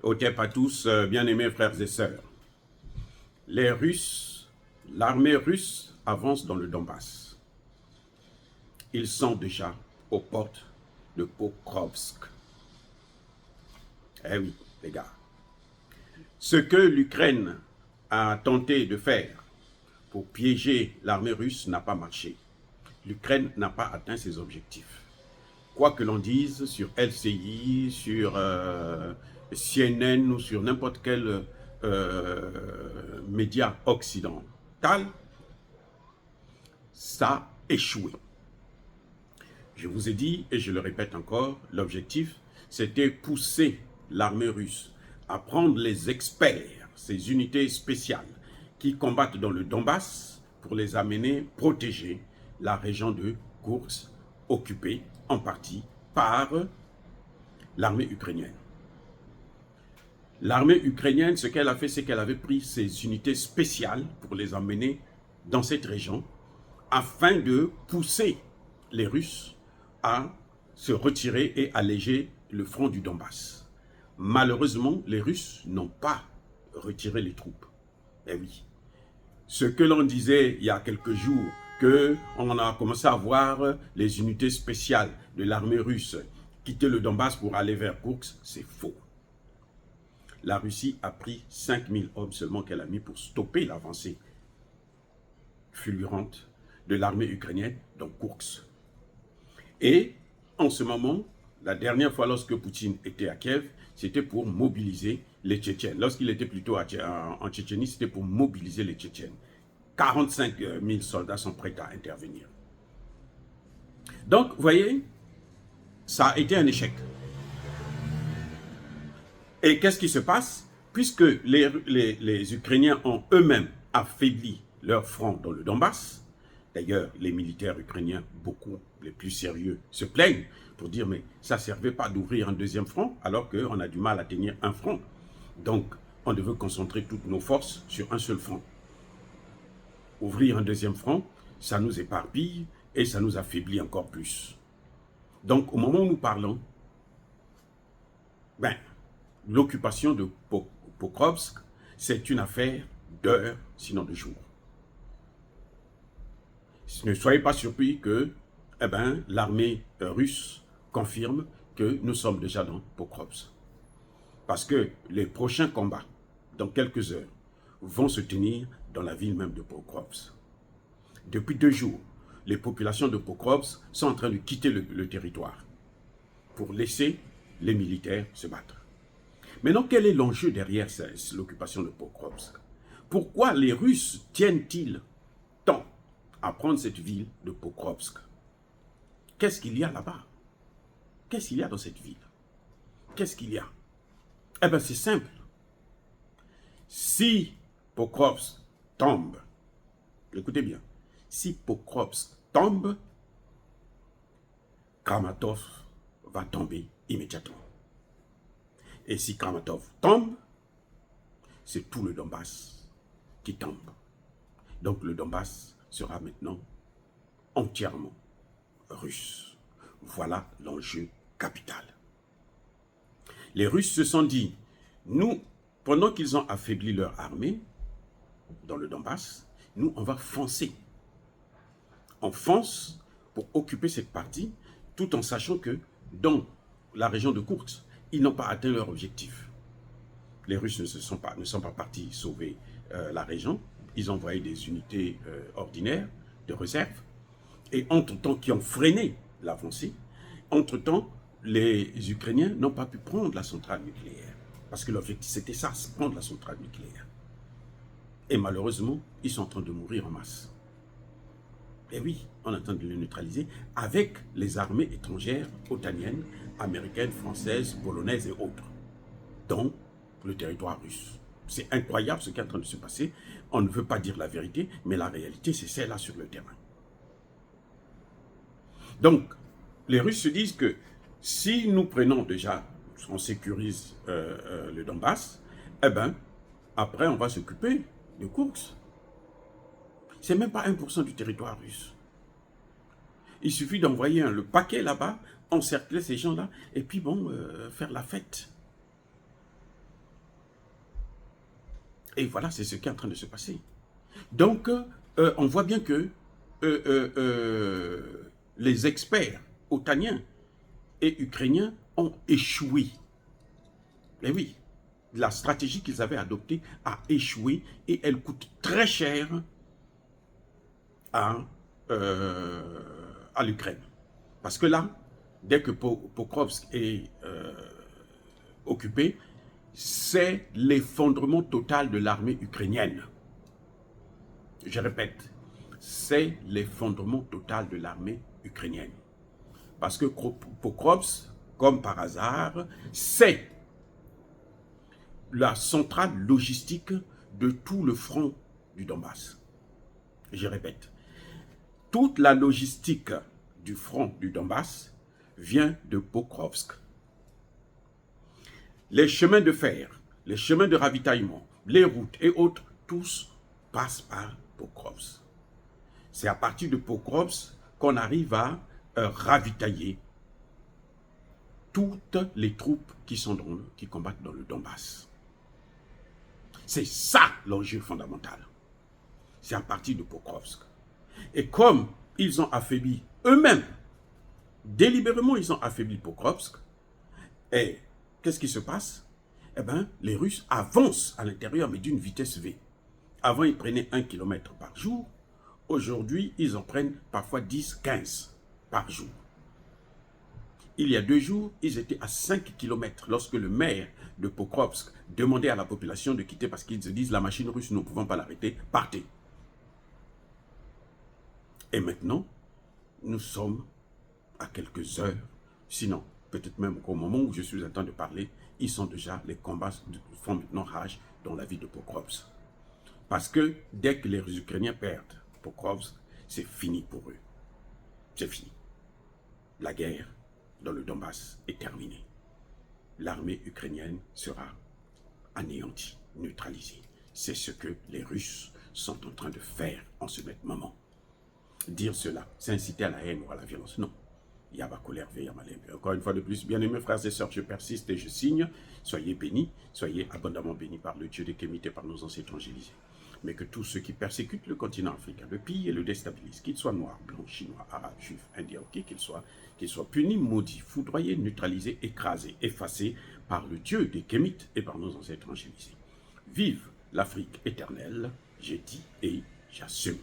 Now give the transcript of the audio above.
Otep à tous, bien-aimés frères et sœurs. L'armée russe avance dans le Donbass. Ils sont déjà aux portes de Pokrovsk. Eh oui, les gars. Ce que l'Ukraine a tenté de faire pour piéger l'armée russe n'a pas marché. L'Ukraine n'a pas atteint ses objectifs. Quoi que l'on dise sur LCI, sur CNN ou sur n'importe quel média occidental, ça a échoué. Je vous ai dit, et je le répète encore, l'objectif, c'était pousser l'armée russe à prendre les experts, ces unités spéciales qui combattent dans le Donbass pour les amener protéger la région de Koursk, occupée en partie par l'armée ukrainienne. L'armée ukrainienne, ce qu'elle a fait, c'est qu'elle avait pris ces unités spéciales pour les emmener dans cette région afin de pousser les Russes à se retirer et alléger le front du Donbass. Malheureusement, les Russes n'ont pas retiré les troupes. Eh oui. Ce que l'on disait il y a quelques jours, qu'on a commencé à voir les unités spéciales de l'armée russe quitter le Donbass pour aller vers Koursk, c'est faux. La Russie a pris 5000 hommes seulement qu'elle a mis pour stopper l'avancée fulgurante de l'armée ukrainienne dans Koursk. Et en ce moment, la dernière fois lorsque Poutine était à Kiev, c'était pour mobiliser les Tchétchènes. Lorsqu'il était plutôt en Tchétchénie, c'était pour mobiliser les Tchétchènes. 45 000 soldats sont prêts à intervenir. Donc, vous voyez, ça a été un échec. Et qu'est-ce qui se passe? Puisque les Ukrainiens ont eux-mêmes affaibli leur front dans le Donbass, d'ailleurs, les militaires ukrainiens, beaucoup les plus sérieux, se plaignent pour dire mais ça ne servait pas d'ouvrir un deuxième front alors qu'on a du mal à tenir un front. Donc, on devait concentrer toutes nos forces sur un seul front. Ouvrir un deuxième front, ça nous éparpille et ça nous affaiblit encore plus. Donc, au moment où nous parlons, l'occupation de Pokrovsk, c'est une affaire d'heures, sinon de jours. Ne soyez pas surpris que l'armée russe confirme que nous sommes déjà dans Pokrovsk. Parce que les prochains combats, dans quelques heures, vont se tenir dans la ville même de Pokrovsk. Depuis 2 jours, les populations de Pokrovsk sont en train de quitter le territoire pour laisser les militaires se battre. Maintenant, quel est l'enjeu derrière l'occupation de Pokrovsk? Pourquoi les Russes tiennent-ils tant à prendre cette ville de Pokrovsk? Qu'est-ce qu'il y a là-bas? Qu'est-ce qu'il y a dans cette ville? Qu'est-ce qu'il y a? Eh bien, c'est simple. Si Pokrovsk tombe, écoutez bien, si Pokrovsk tombe, Kramatov va tomber immédiatement. Et si Kramatov tombe, c'est tout le Donbass qui tombe. Donc le Donbass sera maintenant entièrement russe. Voilà l'enjeu capital. Les Russes se sont dit, nous, pendant qu'ils ont affaibli leur armée dans le Donbass, nous, on va foncer. On fonce pour occuper cette partie, tout en sachant que dans la région de Koursk, ils n'ont pas atteint leur objectif. Les Russes ne sont pas partis sauver la région. Ils ont envoyé des unités ordinaires de réserve. Et entre-temps, qui ont freiné l'avancée, entre-temps, les Ukrainiens n'ont pas pu prendre la centrale nucléaire. Parce que l'objectif, c'était ça, prendre la centrale nucléaire. Et malheureusement, ils sont en train de mourir en masse. Et oui, on est en train de les neutraliser avec les armées étrangères, otaniennes, américaines, françaises, polonaises et autres, dans le territoire russe. C'est incroyable ce qui est en train de se passer. On ne veut pas dire la vérité, mais la réalité, c'est celle-là sur le terrain. Donc, les Russes se disent que si nous prenons déjà, on sécurise le Donbass, après on va s'occuper de Koursk. C'est même pas 1% du territoire russe. Il suffit d'envoyer le paquet là-bas, encercler ces gens-là, et puis faire la fête. Et voilà, c'est ce qui est en train de se passer. Donc, on voit bien que les experts otaniens et ukrainiens ont échoué. Et oui, la stratégie qu'ils avaient adoptée a échoué et elle coûte très cher à l'Ukraine. Parce que là, dès que Pokrovsk est occupé, c'est l'effondrement total de l'armée ukrainienne. Je répète, c'est l'effondrement total de l'armée ukrainienne. Parce que Pokrovsk, comme par hasard, c'est la centrale logistique de tout le front du Donbass. Je répète, toute la logistique du front du Donbass vient de Pokrovsk. Les chemins de fer, les chemins de ravitaillement, les routes et autres, tous passent par Pokrovsk. C'est à partir de Pokrovsk qu'on arrive à ravitailler toutes les troupes qui combattent dans le Donbass. C'est ça l'enjeu fondamental. C'est à partir de Pokrovsk. Et comme ils ont affaibli eux-mêmes, délibérément ils ont affaibli Pokrovsk, et qu'est-ce qui se passe? Eh bien, les Russes avancent à l'intérieur, mais d'une vitesse V. Avant, ils prenaient 1 km par jour. Aujourd'hui, ils en prennent parfois 10, 15 par jour. Il y a 2 jours, ils étaient à 5 km lorsque le maire de Pokrovsk demandait à la population de quitter parce qu'ils se disent la machine russe, nous ne pouvons pas l'arrêter, partez. Et maintenant, nous sommes à quelques heures, sinon peut-être même qu'au moment où je suis en train de parler, les combats font maintenant rage dans la ville de Pokrovsk. Parce que dès que les Ukrainiens perdent Pokrovsk, c'est fini pour eux. C'est fini. La guerre dans le Donbass est terminée. L'armée ukrainienne sera anéantie, neutralisée. C'est ce que les Russes sont en train de faire en ce même moment. Dire cela, c'est inciter à la haine ou à la violence. Non. Encore une fois de plus, bien-aimés frères et sœurs, je persiste et je signe. Soyez bénis, soyez abondamment bénis par le Dieu des Kémites et par nos ancêtres évangélisés. Mais que tous ceux qui persécutent le continent africain, le pillent et le déstabilisent, qu'ils soient noirs, blancs, chinois, arabes, juifs, indiens, qui qu'ils soient punis, maudits, foudroyés, neutralisés, écrasés, effacés par le Dieu des Kémites et par nos ancêtres évangélisés. Vive l'Afrique éternelle, j'ai dit et j'assume.